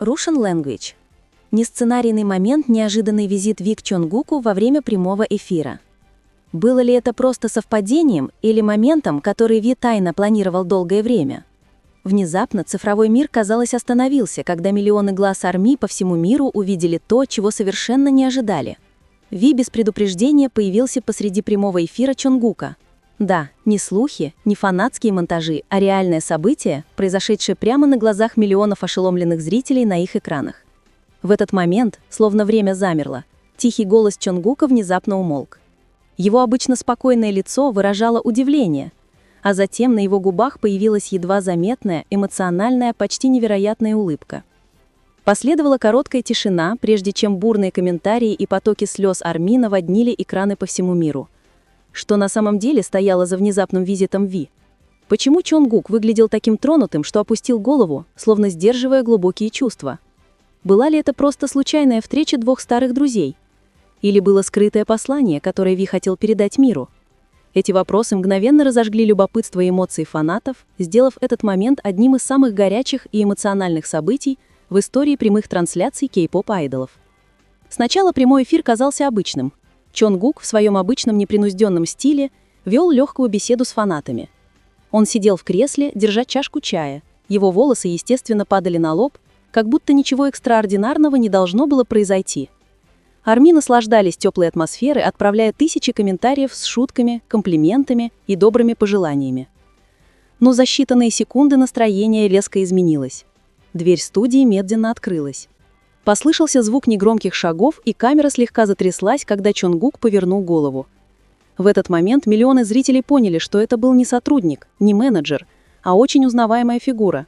Russian Language. Несценарийный момент, неожиданный визит Ви к Чонгуку во время прямого эфира. Было ли это просто совпадением или моментом, который Ви тайно планировал долгое время? Внезапно цифровой мир, казалось, остановился, когда миллионы глаз армии по всему миру увидели то, чего совершенно не ожидали. Ви без предупреждения появился посреди прямого эфира Чонгука. Да, не слухи, не фанатские монтажи, а реальное событие, произошедшее прямо на глазах миллионов ошеломленных зрителей на их экранах. В этот момент, словно время замерло, тихий голос Чонгука внезапно умолк. Его обычно спокойное лицо выражало удивление, а затем на его губах появилась едва заметная, эмоциональная, почти невероятная улыбка. Последовала короткая тишина, прежде чем бурные комментарии и потоки слез армии наводнили экраны по всему миру. Что на самом деле стояло за внезапным визитом Ви? Почему Чонгук выглядел таким тронутым, что опустил голову, словно сдерживая глубокие чувства? Была ли это просто случайная встреча двух старых друзей? Или было скрытое послание, которое Ви хотел передать миру? Эти вопросы мгновенно разожгли любопытство и эмоции фанатов, сделав этот момент одним из самых горячих и эмоциональных событий в истории прямых трансляций кей-поп-айдолов. Сначала прямой эфир казался обычным. Чонгук в своем обычном непринужденном стиле вел легкую беседу с фанатами. Он сидел в кресле, держа чашку чая. Его волосы, естественно, падали на лоб, как будто ничего экстраординарного не должно было произойти. Армии наслаждались теплой атмосферой, отправляя тысячи комментариев с шутками, комплиментами и добрыми пожеланиями. Но за считанные секунды настроение резко изменилось. Дверь студии медленно открылась. Послышался звук негромких шагов, и камера слегка затряслась, когда Чонгук повернул голову. В этот момент миллионы зрителей поняли, что это был не сотрудник, не менеджер, а очень узнаваемая фигура.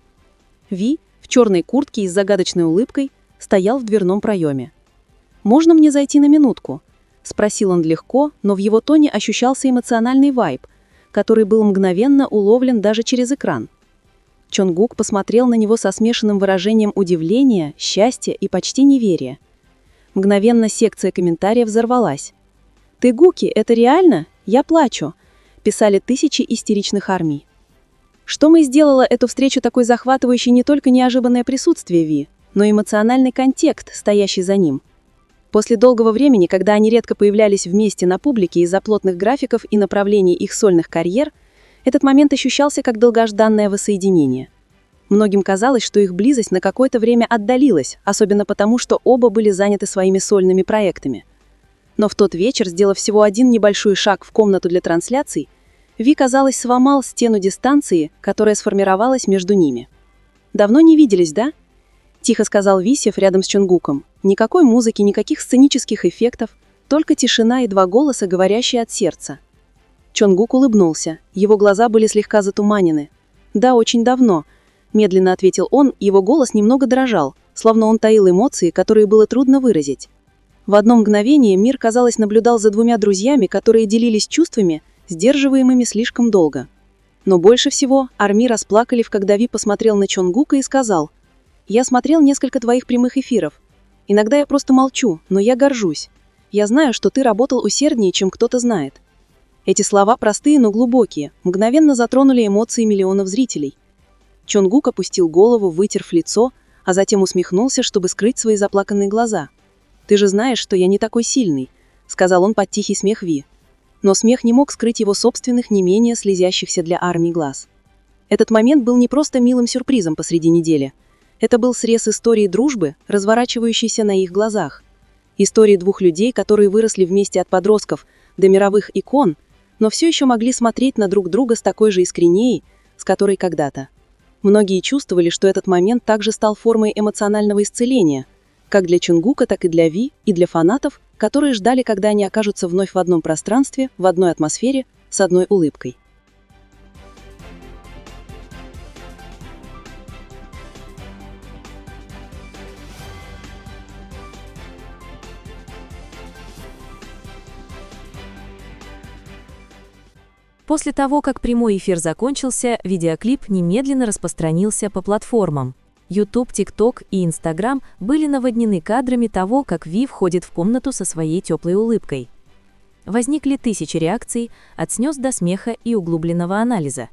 Ви, в черной куртке и с загадочной улыбкой, стоял в дверном проеме. «Можно мне зайти на минутку?» — спросил он легко, но в его тоне ощущался эмоциональный вайб, который был мгновенно уловлен даже через экран. Чонгук посмотрел на него со смешанным выражением удивления, счастья и почти неверия. Мгновенно секция комментариев взорвалась. «Ты Гуки, это реально? Я плачу!» — писали тысячи истеричных армий. Что мы сделала эту встречу такой захватывающей не только неожиданное присутствие Ви, но и эмоциональный контекст, стоящий за ним. После долгого времени, когда они редко появлялись вместе на публике из-за плотных графиков и направлений их сольных карьер, этот момент ощущался как долгожданное воссоединение. Многим казалось, что их близость на какое-то время отдалилась, особенно потому, что оба были заняты своими сольными проектами. Но в тот вечер, сделав всего один небольшой шаг в комнату для трансляций, Ви, казалось, сломал стену дистанции, которая сформировалась между ними. «Давно не виделись, да?» — тихо сказал Ви, сев рядом с Чонгуком. Никакой музыки, никаких сценических эффектов, только тишина и два голоса, говорящие от сердца. Чонгук улыбнулся, его глаза были слегка затуманены. «Да, очень давно», — медленно ответил он, его голос немного дрожал, словно он таил эмоции, которые было трудно выразить. В одно мгновение мир, казалось, наблюдал за двумя друзьями, которые делились чувствами, сдерживаемыми слишком долго. Но больше всего армии расплакали, когда Ви посмотрел на Чонгука и сказал: «Я смотрел несколько твоих прямых эфиров. Иногда я просто молчу, но я горжусь. Я знаю, что ты работал усерднее, чем кто-то знает». Эти слова простые, но глубокие, мгновенно затронули эмоции миллионов зрителей. Чонгук опустил голову, вытерв лицо, а затем усмехнулся, чтобы скрыть свои заплаканные глаза. «Ты же знаешь, что я не такой сильный», — сказал он под тихий смех Ви. Но смех не мог скрыть его собственных, не менее слезящихся для армии глаз. Этот момент был не просто милым сюрпризом посреди недели. Это был срез истории дружбы, разворачивающейся на их глазах. Истории двух людей, которые выросли вместе от подростков до мировых икон, но все еще могли смотреть на друг друга с такой же искренней, с которой когда-то. Многие чувствовали, что этот момент также стал формой эмоционального исцеления, как для Чонгука, так и для Ви, и для фанатов, которые ждали, когда они окажутся вновь в одном пространстве, в одной атмосфере, с одной улыбкой. После того, как прямой эфир закончился, видеоклип немедленно распространился по платформам. YouTube, TikTok и Instagram были наводнены кадрами того, как Ви входит в комнату со своей теплой улыбкой. Возникли тысячи реакций, от слез до смеха и углубленного анализа.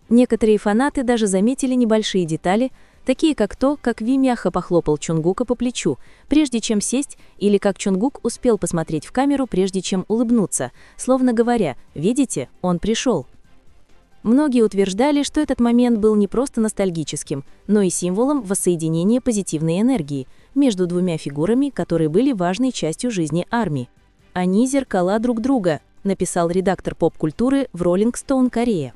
Некоторые фанаты даже заметили небольшие детали, Такие как то, как Ви мягко похлопал Чонгука по плечу, прежде чем сесть, или как Чонгук успел посмотреть в камеру, прежде чем улыбнуться, словно говоря: «Видите, он пришел». Многие утверждали, что этот момент был не просто ностальгическим, но и символом воссоединения позитивной энергии между двумя фигурами, которые были важной частью жизни армии. «Они зеркала друг друга», написал редактор поп-культуры в Rolling Stone Корея.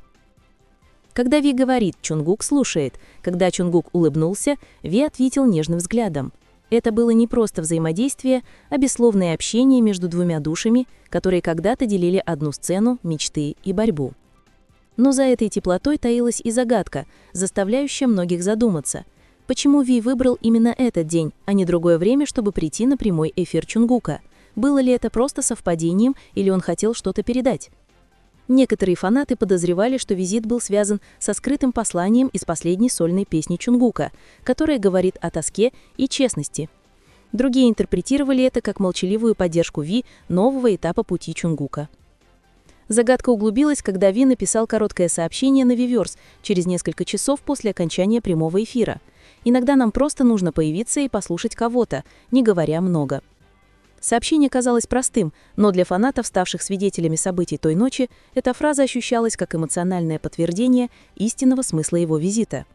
Когда Ви говорит, Чонгук слушает. Когда Чонгук улыбнулся, Ви ответил нежным взглядом. Это было не просто взаимодействие, а бессловное общение между двумя душами, которые когда-то делили одну сцену, мечты и борьбу. Но за этой теплотой таилась и загадка, заставляющая многих задуматься. Почему Ви выбрал именно этот день, а не другое время, чтобы прийти на прямой эфир Чонгука? Было ли это просто совпадением, или он хотел что-то передать? Некоторые фанаты подозревали, что визит был связан со скрытым посланием из последней сольной песни Чонгука, которая говорит о тоске и честности. Другие интерпретировали это как молчаливую поддержку Ви нового этапа пути Чонгука. Загадка углубилась, когда Ви написал короткое сообщение на Weverse через несколько часов после окончания прямого эфира. Иногда нам просто нужно появиться и послушать кого-то, не говоря много. Сообщение казалось простым, но для фанатов, ставших свидетелями событий той ночи, эта фраза ощущалась как эмоциональное подтверждение истинного смысла его визита.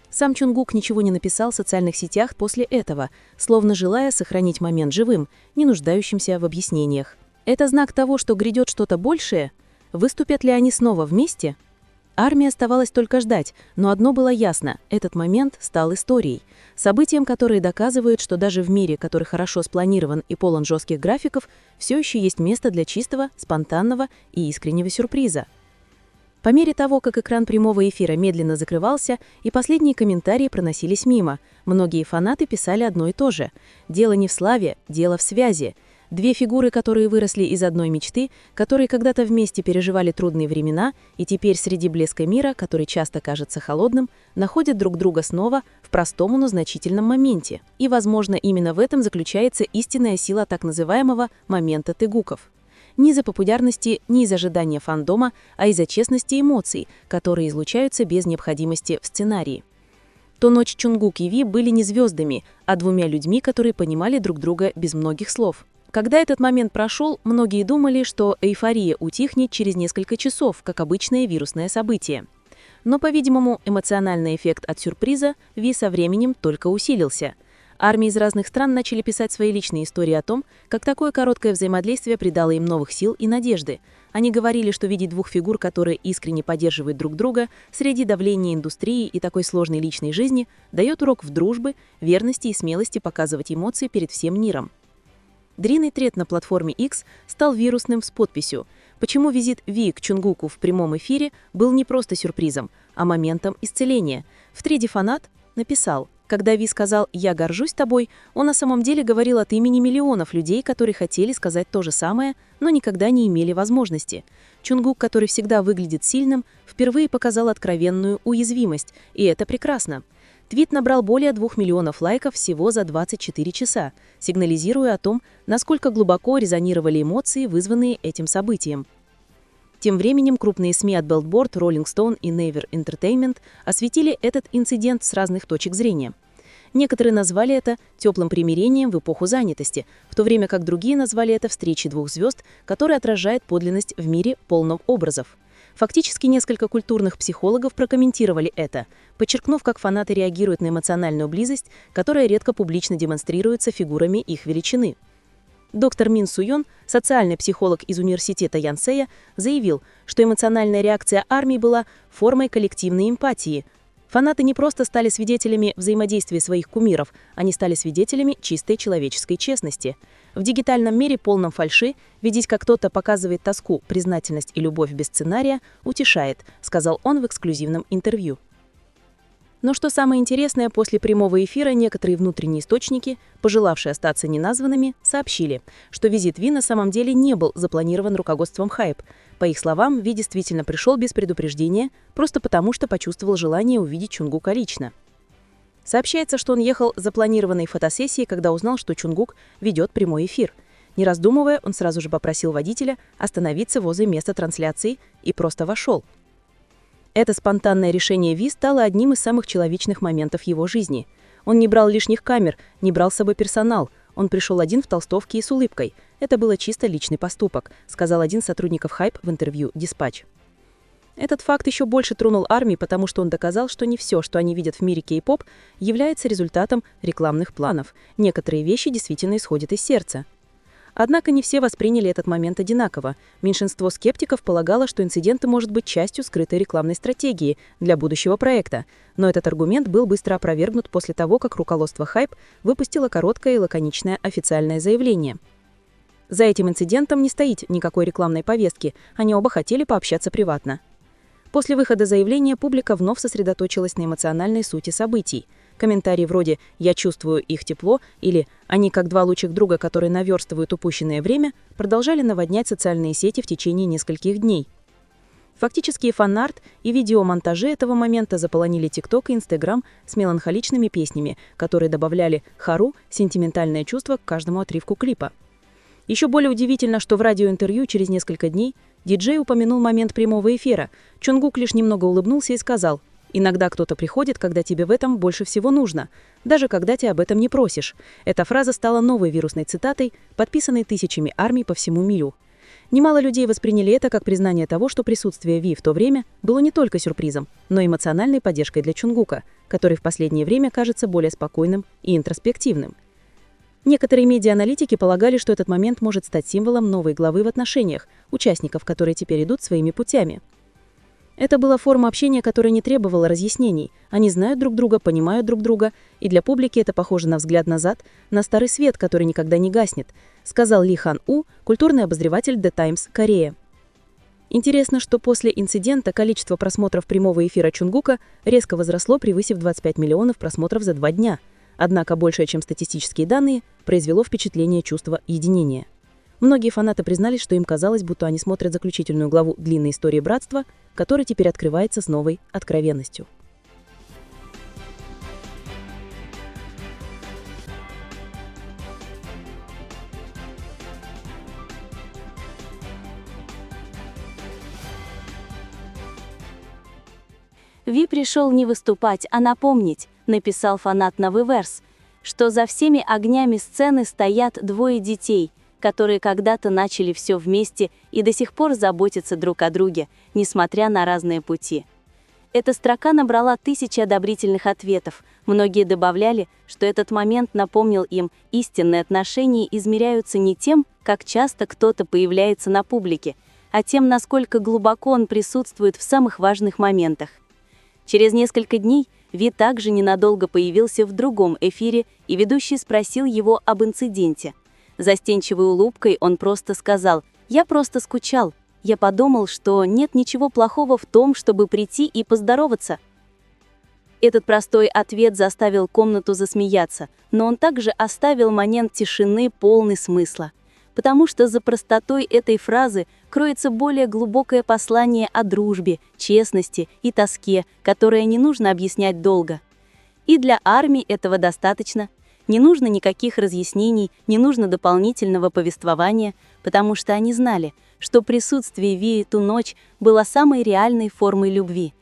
Сам Чонгук ничего не написал в социальных сетях после этого, словно желая сохранить момент живым, не нуждающимся в объяснениях. Это знак того, что грядет что-то большее? Выступят ли они снова вместе? Армии оставалось только ждать, но одно было ясно – этот момент стал историей. Событием, которое доказывает, что даже в мире, который хорошо спланирован и полон жестких графиков, все еще есть место для чистого, спонтанного и искреннего сюрприза. По мере того, как экран прямого эфира медленно закрывался, и последние комментарии проносились мимо, многие фанаты писали одно и то же. Дело не в славе, дело в связи. Две фигуры, которые выросли из одной мечты, которые когда-то вместе переживали трудные времена, и теперь среди блеска мира, который часто кажется холодным, находят друг друга снова в простом, но значительном моменте. И, возможно, именно в этом заключается истинная сила так называемого «момента тыгуков». Не из-за популярности, не из-за ожидания фандома, а из-за честности эмоций, которые излучаются без необходимости в сценарии. То ночь Чонгук и Ви были не звездами, а двумя людьми, которые понимали друг друга без многих слов. Когда этот момент прошел, многие думали, что эйфория утихнет через несколько часов, как обычное вирусное событие. Но, по-видимому, эмоциональный эффект от сюрприза Ви со временем только усилился. Армии из разных стран начали писать свои личные истории о том, как такое короткое взаимодействие придало им новых сил и надежды. Они говорили, что видеть двух фигур, которые искренне поддерживают друг друга, среди давления индустрии и такой сложной личной жизни, дает урок в дружбе, верности и смелости показывать эмоции перед всем миром. Длинный тред на платформе X стал вирусным с подписью «Почему визит Ви к Чонгуку в прямом эфире был не просто сюрпризом, а моментом исцеления». В треде фанат написал: «Когда Ви сказал «я горжусь тобой», он на самом деле говорил от имени миллионов людей, которые хотели сказать то же самое, но никогда не имели возможности. Чонгук, который всегда выглядит сильным, впервые показал откровенную уязвимость, и это прекрасно». Твит набрал более 2 миллионов лайков всего за 24 часа, сигнализируя о том, насколько глубоко резонировали эмоции, вызванные этим событием. Тем временем крупные СМИ от Billboard, Rolling Stone и Naver Entertainment осветили этот инцидент с разных точек зрения. Некоторые назвали это теплым примирением в эпоху занятости, в то время как другие назвали это встречей двух звезд, которая отражает подлинность в мире полном образов. Фактически несколько культурных психологов прокомментировали это, подчеркнув, как фанаты реагируют на эмоциональную близость, которая редко публично демонстрируется фигурами их величины. Доктор Мин Суён, социальный психолог из университета Янсея, заявил, что эмоциональная реакция армии была формой коллективной эмпатии. Фанаты не просто стали свидетелями взаимодействия своих кумиров, они стали свидетелями чистой человеческой честности. В дигитальном мире, полном фальши, видеть, как кто-то показывает тоску, признательность и любовь без сценария, утешает, сказал он в эксклюзивном интервью. Но что самое интересное, после прямого эфира некоторые внутренние источники, пожелавшие остаться неназванными, сообщили, что визит Ви на самом деле не был запланирован руководством Hype. По их словам, Ви действительно пришел без предупреждения, просто потому что почувствовал желание увидеть Чонгука лично. Сообщается, что он ехал с запланированной фотосессии, когда узнал, что Чонгук ведет прямой эфир. Не раздумывая, он сразу же попросил водителя остановиться возле места трансляции и просто вошел. Это спонтанное решение Ви стало одним из самых человечных моментов его жизни. Он не брал лишних камер, не брал с собой персонал. Он пришел один в толстовке и с улыбкой. Это было чисто личный поступок, сказал один из сотрудников Hype в интервью Dispatch. Этот факт еще больше тронул ARMY, потому что он доказал, что не все, что они видят в мире кей-поп, является результатом рекламных планов. Некоторые вещи действительно исходят из сердца. Однако не все восприняли этот момент одинаково. Меньшинство скептиков полагало, что инцидент может быть частью скрытой рекламной стратегии для будущего проекта. Но этот аргумент был быстро опровергнут после того, как руководство Hype выпустило короткое и лаконичное официальное заявление. За этим инцидентом не стоит никакой рекламной повестки, они оба хотели пообщаться приватно. После выхода заявления публика вновь сосредоточилась на эмоциональной сути событий. Комментарии вроде «я чувствую их тепло» или «они как два лучших друга, которые наверстывают упущенное время» продолжали наводнять социальные сети в течение нескольких дней. Фактически фан-арт и видеомонтажи этого момента заполонили TikTok и Instagram с меланхоличными песнями, которые добавляли хару, сентиментальное чувство к каждому отрывку клипа. Еще более удивительно, что в радиоинтервью через несколько дней диджей упомянул момент прямого эфира. Чонгук лишь немного улыбнулся и сказал: «Иногда кто-то приходит, когда тебе в этом больше всего нужно, даже когда тебя об этом не просишь». Эта фраза стала новой вирусной цитатой, подписанной тысячами армий по всему миру. Немало людей восприняли это как признание того, что присутствие Ви в то время было не только сюрпризом, но и эмоциональной поддержкой для Чонгука, который в последнее время кажется более спокойным и интроспективным. Некоторые медиа-аналитики полагали, что этот момент может стать символом новой главы в отношениях участников, которые теперь идут своими путями. Это была форма общения, которая не требовала разъяснений. Они знают друг друга, понимают друг друга, и для публики это похоже на взгляд назад, на старый свет, который никогда не гаснет, сказал Ли Хан У, культурный обозреватель The Times Корея. Интересно, что после инцидента количество просмотров прямого эфира Чонгука резко возросло, превысив 25 миллионов просмотров за 2 дня. Однако большее, чем статистические данные, произвело впечатление чувства единения. Многие фанаты признались, что им казалось, будто они смотрят заключительную главу длинной истории братства, которая теперь открывается с новой откровенностью. Ви пришел не выступать, а напомнить, написал фанат на Weverse, что за всеми огнями сцены стоят двое детей, которые когда-то начали все вместе и до сих пор заботятся друг о друге, несмотря на разные пути. Эта строка набрала тысячи одобрительных ответов. Многие добавляли, что этот момент напомнил им, истинные отношения измеряются не тем, как часто кто-то появляется на публике, а тем, насколько глубоко он присутствует в самых важных моментах. Через несколько дней Ви также ненадолго появился в другом эфире, и ведущий спросил его об инциденте. Застенчивой улыбкой он просто сказал: «Я просто скучал. Я подумал, что нет ничего плохого в том, чтобы прийти и поздороваться». Этот простой ответ заставил комнату засмеяться, но он также оставил момент тишины, полный смысла. Потому что за простотой этой фразы кроется более глубокое послание о дружбе, честности и тоске, которое не нужно объяснять долго. И для армии этого достаточно. Не нужно никаких разъяснений, не нужно дополнительного повествования, потому что они знали, что присутствие Ви ту ночь было самой реальной формой любви.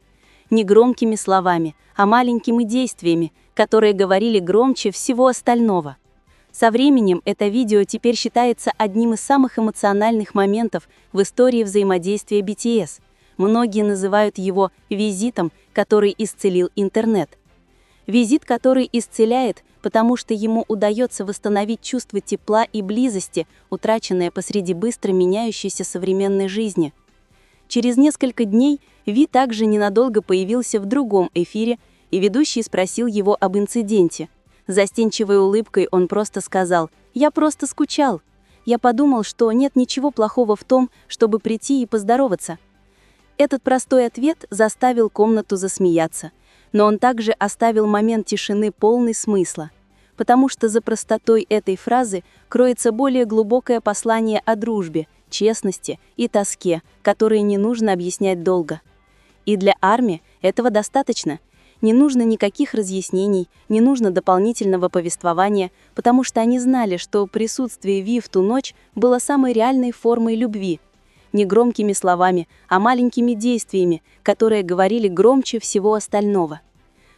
Не громкими словами, а маленькими действиями, которые говорили громче всего остального. Со временем это видео теперь считается одним из самых эмоциональных моментов в истории взаимодействия BTS. Многие называют его визитом, который исцелил интернет. Визит, который исцеляет, потому что ему удается восстановить чувство тепла и близости, утраченное посреди быстро меняющейся современной жизни. Через несколько дней Ви также ненадолго появился в другом эфире, и ведущий спросил его об инциденте. Застенчивой улыбкой он просто сказал: «Я просто скучал. Я подумал, что нет ничего плохого в том, чтобы прийти и поздороваться». Этот простой ответ заставил комнату засмеяться, но он также оставил момент тишины полный смысла, потому что за простотой этой фразы кроется более глубокое послание о дружбе, честности и тоске, которые не нужно объяснять долго. И для армии этого достаточно. Не нужно никаких разъяснений, не нужно дополнительного повествования, потому что они знали, что присутствие Ви в ту ночь было самой реальной формой любви. не громкими словами, а маленькими действиями, которые говорили громче всего остального.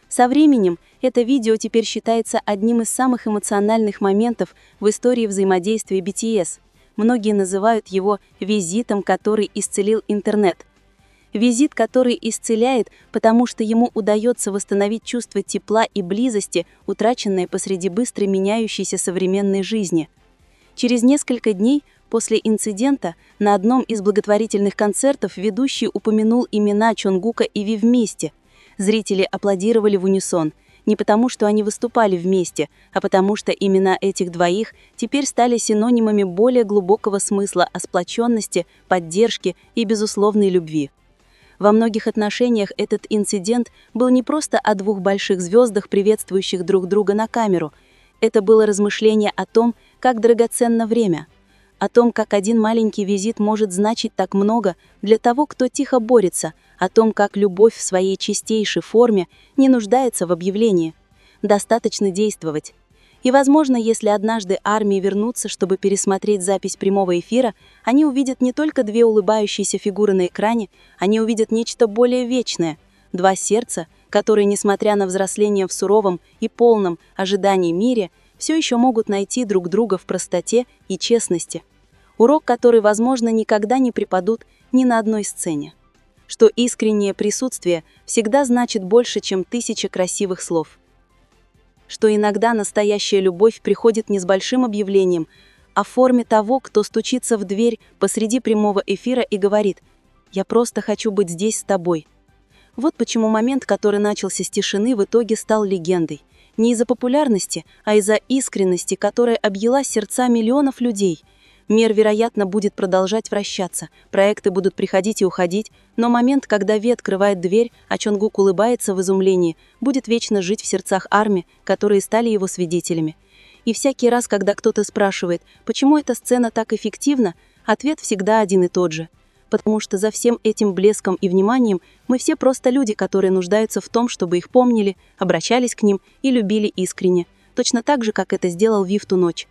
Со временем это видео теперь считается одним из самых эмоциональных моментов в истории взаимодействия BTS. Многие называют его визитом, который исцелил интернет. Визит, который исцеляет, потому что ему удается восстановить чувство тепла и близости, утраченное посреди быстро меняющейся современной жизни. Через несколько дней после инцидента на одном из благотворительных концертов ведущий упомянул имена Чонгука и Ви вместе. Зрители аплодировали в унисон, не потому, что они выступали вместе, а потому что имена этих двоих теперь стали синонимами более глубокого смысла о сплоченности, поддержке и безусловной любви. Во многих отношениях этот инцидент был не просто о двух больших звездах, приветствующих друг друга на камеру. Это было размышление о том, как драгоценно время, о том, как один маленький визит может значить так много для того, кто тихо борется, о том, как любовь в своей чистейшей форме не нуждается в объявлении. Достаточно действовать. И, возможно, если однажды армии вернутся, чтобы пересмотреть запись прямого эфира, они увидят не только две улыбающиеся фигуры на экране, они увидят нечто более вечное. Два сердца, которые, несмотря на взросление в суровом и полном ожидании мире, все еще могут найти друг друга в простоте и честности. Урок, который, возможно, никогда не преподут ни на одной сцене. Что искреннее присутствие всегда значит больше, чем 1000 красивых слов. Что иногда настоящая любовь приходит не с большим объявлением, а в форме того, кто стучится в дверь посреди прямого эфира и говорит: «Я просто хочу быть здесь с тобой». Вот почему момент, который начался с тишины, в итоге стал легендой. Не из-за популярности, а из-за искренности, которая объяла сердца миллионов людей. Мир, вероятно, будет продолжать вращаться, проекты будут приходить и уходить, но момент, когда Ви открывает дверь, а Чонгук улыбается в изумлении, будет вечно жить в сердцах армии, которые стали его свидетелями. И всякий раз, когда кто-то спрашивает, почему эта сцена так эффективна, ответ всегда один и тот же. Потому что за всем этим блеском и вниманием мы все просто люди, которые нуждаются в том, чтобы их помнили, обращались к ним и любили искренне, точно так же, как это сделал Ви в ту ночь.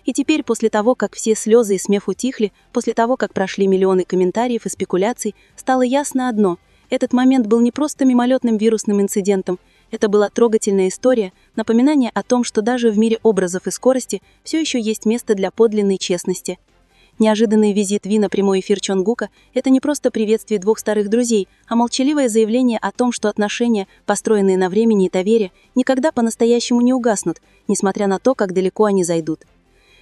И теперь, после того, как все слезы и смех утихли, после того, как прошли миллионы комментариев и спекуляций, стало ясно одно – этот момент был не просто мимолетным вирусным инцидентом, это была трогательная история, напоминание о том, что даже в мире образов и скорости все еще есть место для подлинной честности. Неожиданный визит Ви на прямой эфир Чонгука – это не просто приветствие двух старых друзей, а молчаливое заявление о том, что отношения, построенные на времени и доверии, никогда по-настоящему не угаснут, несмотря на то, как далеко они зайдут.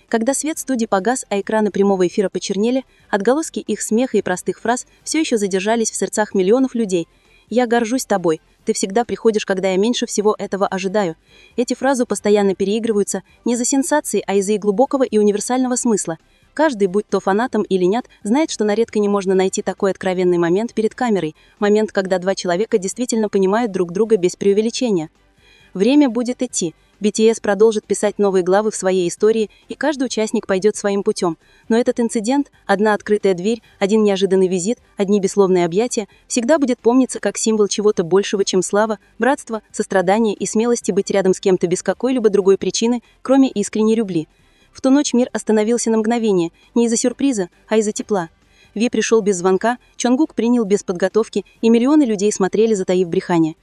Когда свет студии погас, а экраны прямого эфира почернели, отголоски их смеха и простых фраз все еще задержались в сердцах миллионов людей. «Я горжусь тобой. Ты всегда приходишь, когда я меньше всего этого ожидаю». Эти фразы постоянно переигрываются не за сенсации, а из-за их глубокого и универсального смысла. Каждый, будь то фанатом или нет, знает, что на редко не можно найти такой откровенный момент перед камерой, момент, когда два человека действительно понимают друг друга без преувеличения. Время будет идти. BTS продолжит писать новые главы в своей истории, и каждый участник пойдет своим путем. Но этот инцидент, одна открытая дверь, один неожиданный визит, одни бессловные объятия, всегда будет помниться как символ чего-то большего, чем слава, братство, сострадание и смелости быть рядом с кем-то без какой-либо другой причины, кроме искренней любви. В ту ночь мир остановился на мгновение, не из-за сюрприза, а из-за тепла. Ви пришел без звонка, Чонгук принял без подготовки, и миллионы людей смотрели, затаив дыхание.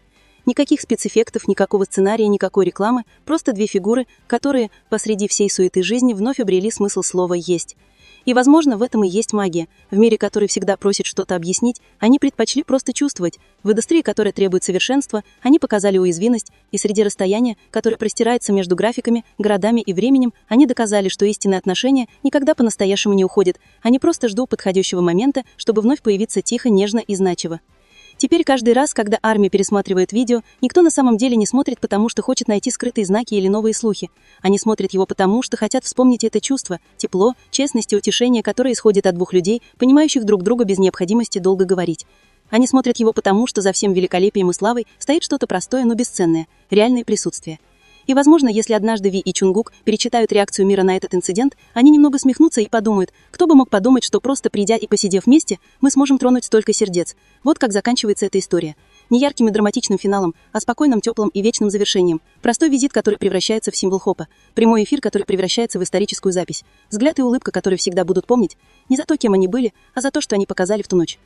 Никаких спецэффектов, никакого сценария, никакой рекламы, просто две фигуры, которые посреди всей суеты жизни вновь обрели смысл слова «есть». И, возможно, в этом и есть магия. В мире, который всегда просит что-то объяснить, они предпочли просто чувствовать. В индустрии, которая требует совершенства, они показали уязвимость, и среди расстояния, которое простирается между графиками, городами и временем, они доказали, что истинные отношения никогда по-настоящему не уходят. Они просто ждут подходящего момента, чтобы вновь появиться тихо, нежно и значимо. Теперь каждый раз, когда армия пересматривает видео, никто на самом деле не смотрит, потому что хочет найти скрытые знаки или новые слухи. Они смотрят его потому, что хотят вспомнить это чувство, тепло, честность и утешение, которое исходит от двух людей, понимающих друг друга без необходимости долго говорить. Они смотрят его потому, что за всем великолепием и славой стоит что-то простое, но бесценное – реальное присутствие. И, возможно, если однажды Ви и Чонгук перечитают реакцию мира на этот инцидент, они немного смехнутся и подумают, кто бы мог подумать, что просто придя и посидев вместе, мы сможем тронуть столько сердец. Вот как заканчивается эта история. Не ярким и драматичным финалом, а спокойным, теплым и вечным завершением. Простой визит, который превращается в символ хопа. Прямой эфир, который превращается в историческую запись. Взгляд и улыбка, которые всегда будут помнить. Не за то, кем они были, а за то, что они показали в ту ночь.